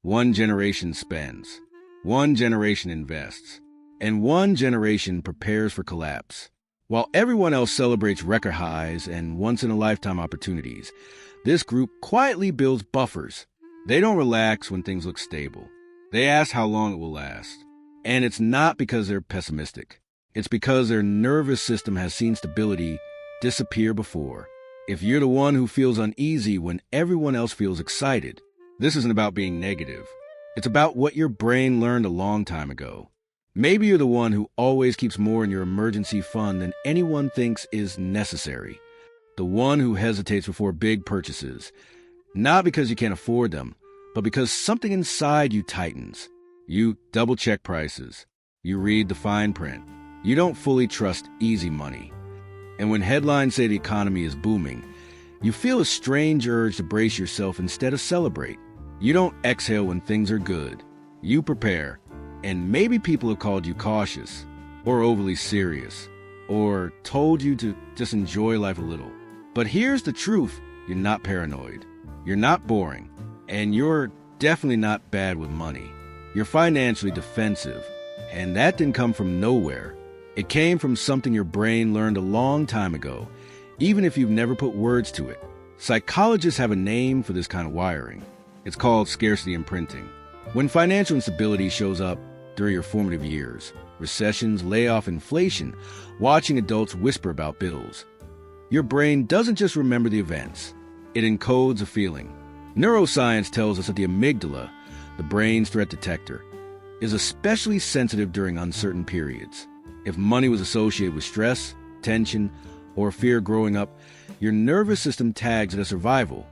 One generation spends, one generation invests, and one generation prepares for collapse. While everyone else celebrates record highs and once-in-a-lifetime opportunities, this group quietly builds buffers. They don't relax when things look stable. They ask how long it will last. And it's not because they're pessimistic. It's because their nervous system has seen stability disappear before. If you're the one who feels uneasy when everyone else feels excited, this isn't about being negative. It's about what your brain learned a long time ago. Maybe you're the one who always keeps more in your emergency fund than anyone thinks is necessary. The one who hesitates before big purchases, not because you can't afford them, but because something inside you tightens. You double-check prices. You read the fine print. You don't fully trust easy money. And when headlines say the economy is booming, you feel a strange urge to brace yourself instead of celebrate. You don't exhale when things are good. You prepare. And maybe people have called you cautious, or overly serious, or told you to just enjoy life a little. But here's the truth. You're not paranoid. You're not boring. And you're definitely not bad with money. You're financially defensive. And that didn't come from nowhere. It came from something your brain learned a long time ago, even if you've never put words to it. Psychologists have a name for this kind of wiring. It's called scarcity imprinting. When financial instability shows up during your formative years, recessions, layoff, inflation, watching adults whisper about bills, your brain doesn't just remember the events. It encodes a feeling. Neuroscience tells us that the amygdala, the brain's threat detector, is especially sensitive during uncertain periods. If money was associated with stress, tension, or fear growing up, your nervous system tags it as survival,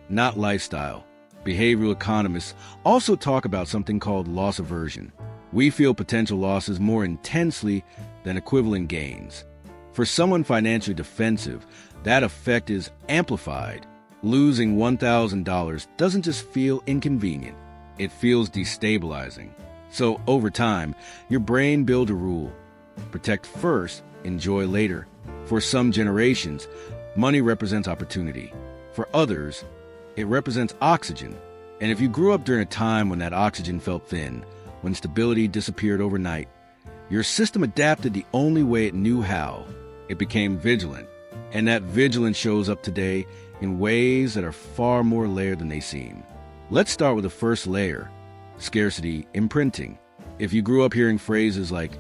not lifestyle. Behavioral economists also talk about something called loss aversion. We feel potential losses more intensely than equivalent gains. For someone financially defensive, that effect is amplified. Losing $1,000 doesn't just feel inconvenient, it feels destabilizing. So over time, your brain builds a rule. Protect first, enjoy later. For some generations, money represents opportunity. For others, it represents oxygen. And if you grew up during a time when that oxygen felt thin, when stability disappeared overnight, your system adapted the only way it knew how. It became vigilant. And that vigilance shows up today in ways that are far more layered than they seem. Let's start with the first layer, scarcity imprinting. If you grew up hearing phrases like,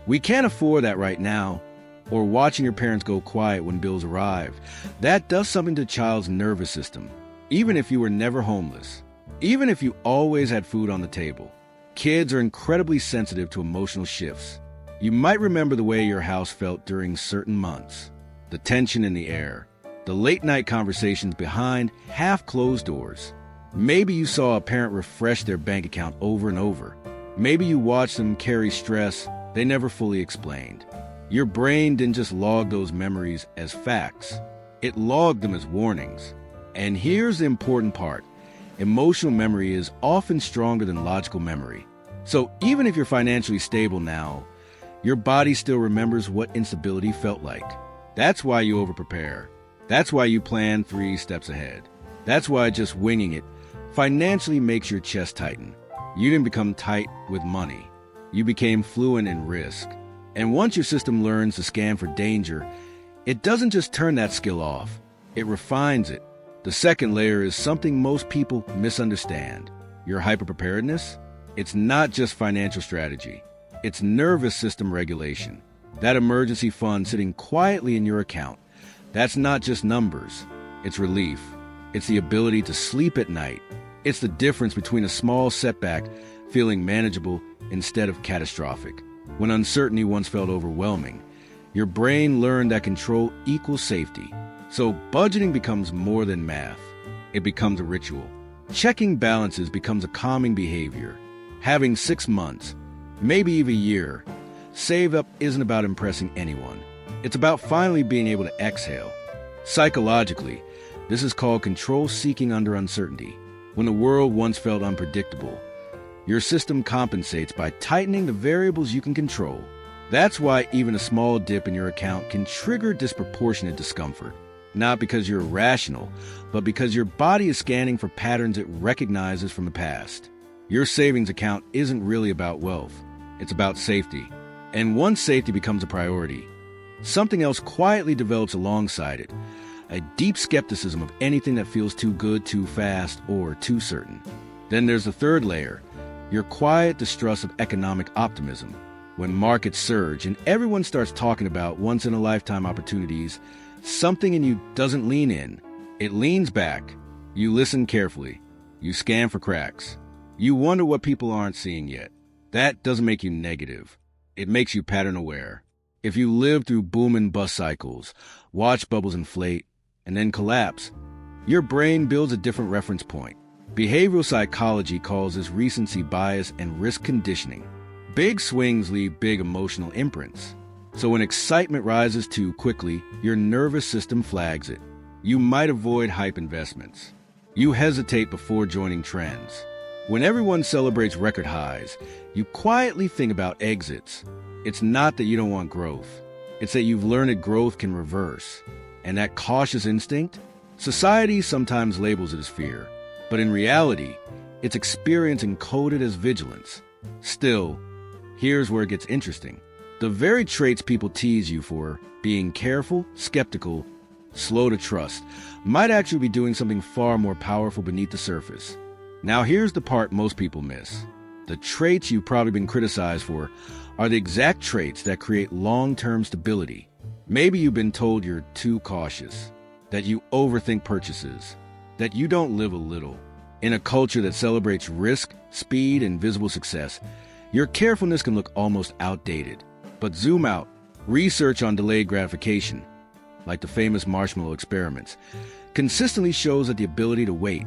"We can't afford that right now," or watching your parents go quiet when bills arrive, that does something to the child's nervous system. Even if you were never homeless, even if you always had food on the table, kids are incredibly sensitive to emotional shifts. You might remember the way your house felt during certain months, the tension in the air, the late-night conversations behind half-closed doors. Maybe you saw a parent refresh their bank account over and over. Maybe you watched them carry stress they never fully explained. Your brain didn't just log those memories as facts. It logged them as warnings. And here's the important part. Emotional memory is often stronger than logical memory. So even if you're financially stable now, your body still remembers what instability felt like. That's why you overprepare. That's why you plan 3 steps ahead. That's why just winging it financially makes your chest tighten. You didn't become tight with money. You became fluent in risk. And once your system learns to scan for danger, it doesn't just turn that skill off. It refines it. The second layer is something most people misunderstand. Your hyper-preparedness? It's not just financial strategy. It's nervous system regulation. That emergency fund sitting quietly in your account. That's not just numbers. It's relief. It's the ability to sleep at night. It's the difference between a small setback feeling manageable instead of catastrophic. When uncertainty once felt overwhelming, your brain learned that control equals safety. So budgeting becomes more than math. It becomes a ritual. Checking balances becomes a calming behavior. Having 6 months, maybe even a year, saved up isn't about impressing anyone. It's about finally being able to exhale. Psychologically, this is called control seeking under uncertainty. When the world once felt unpredictable, your system compensates by tightening the variables you can control. That's why even a small dip in your account can trigger disproportionate discomfort. Not because you're irrational, but because your body is scanning for patterns it recognizes from the past. Your savings account isn't really about wealth. It's about safety. And once safety becomes a priority, something else quietly develops alongside it. A deep skepticism of anything that feels too good, too fast, or too certain. Then there's the third layer, your quiet distrust of economic optimism. When markets surge and everyone starts talking about once-in-a-lifetime opportunities, something in you doesn't lean in. It leans back. You listen carefully. You scan for cracks. You wonder what people aren't seeing yet. That doesn't make you negative. It makes you pattern aware. If you live through boom and bust cycles, watch bubbles inflate, and then collapse, your brain builds a different reference point. Behavioral psychology calls this recency bias and risk conditioning. Big swings leave big emotional imprints. So when excitement rises too quickly, your nervous system flags it. You might avoid hype investments. You hesitate before joining trends. When everyone celebrates record highs, you quietly think about exits. It's not that you don't want growth. It's that you've learned that growth can reverse. And that cautious instinct, society sometimes labels it as fear. But in reality, it's experience encoded as vigilance. Still, here's where it gets interesting. The very traits people tease you for, being careful, skeptical, slow to trust, might actually be doing something far more powerful beneath the surface. Now here's the part most people miss. The traits you've probably been criticized for are the exact traits that create long-term stability. Maybe you've been told you're too cautious, that you overthink purchases, that you don't live a little. In a culture that celebrates risk, speed, and visible success, your carefulness can look almost outdated. But zoom out. Research on delayed gratification, like the famous marshmallow experiments, consistently shows that the ability to wait,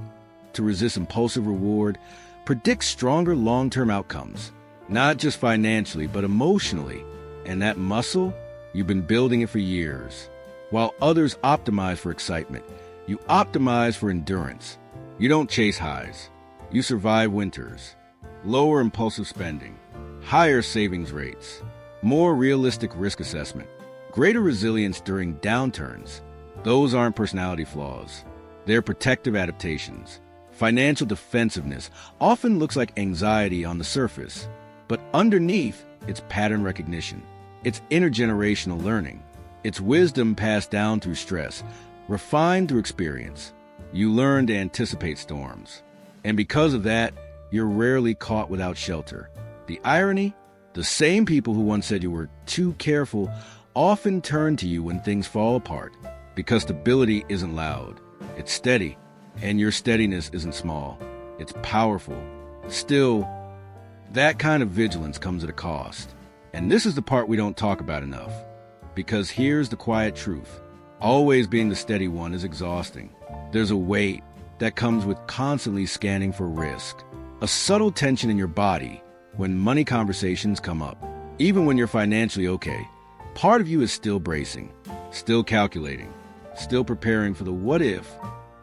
to resist impulsive reward, predicts stronger long-term outcomes, not just financially, but emotionally. And that muscle, you've been building it for years. While others optimize for excitement, you optimize for endurance. You don't chase highs. You survive winters. Lower impulsive spending, higher savings rates, more realistic risk assessment, greater resilience during downturns. Those aren't personality flaws. They're protective adaptations. Financial defensiveness often looks like anxiety on the surface, but underneath, it's pattern recognition. It's intergenerational learning. It's wisdom passed down through stress, refined through experience. You learn to anticipate storms. And because of that, you're rarely caught without shelter. The irony? The same people who once said you were too careful often turn to you when things fall apart, because stability isn't loud. It's steady. And your steadiness isn't small. It's powerful. Still, that kind of vigilance comes at a cost. And this is the part we don't talk about enough. Because here's the quiet truth. Always being the steady one is exhausting. There's a weight that comes with constantly scanning for risk. A subtle tension in your body when money conversations come up. Even when you're financially okay, part of you is still bracing, still calculating, still preparing for the what if.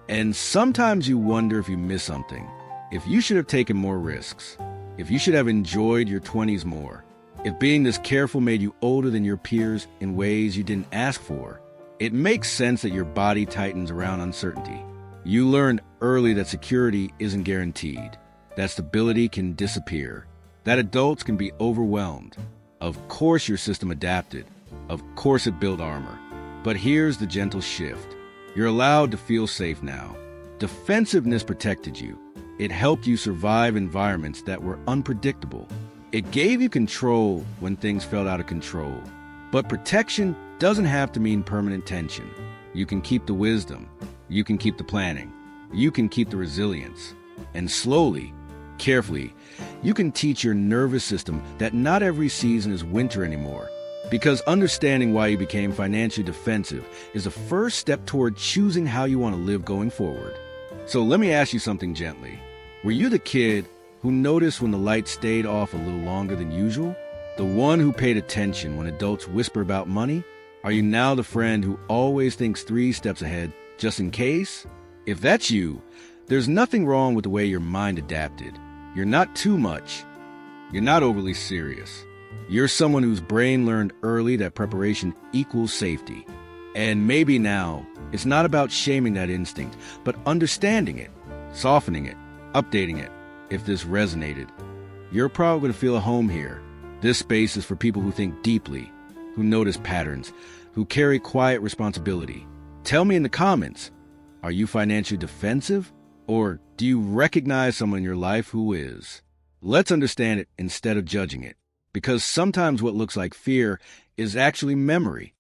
And sometimes you wonder if you miss something, if you should have taken more risks, if you should have enjoyed your 20s more, if being this careful made you older than your peers in ways you didn't ask for. It makes sense that your body tightens around uncertainty. You learned early that security isn't guaranteed, that stability can disappear, that adults can be overwhelmed. Of course your system adapted. Of course it built armor. But here's the gentle shift. You're allowed to feel safe now. Defensiveness protected you. It helped you survive environments that were unpredictable. It gave you control when things felt out of control. But protection doesn't have to mean permanent tension. You can keep the wisdom. You can keep the planning. You can keep the resilience. And slowly, carefully, you can teach your nervous system that not every season is winter anymore. Because understanding why you became financially defensive is the first step toward choosing how you want to live going forward. So let me ask you something gently. Were you the kid who noticed when the light stayed off a little longer than usual? The one who paid attention when adults whisper about money? Are you now the friend who always thinks 3 steps ahead just in case? If that's you, there's nothing wrong with the way your mind adapted. You're not too much. You're not overly serious. You're someone whose brain learned early that preparation equals safety. And maybe now, it's not about shaming that instinct, but understanding it, softening it, updating it. if this resonated. You're probably going to feel at home here. This space is for people who think deeply, who notice patterns, who carry quiet responsibility. Tell me in the comments, are you financially defensive? Or do you recognize someone in your life who is? Let's understand it instead of judging it, because sometimes what looks like fear is actually memory.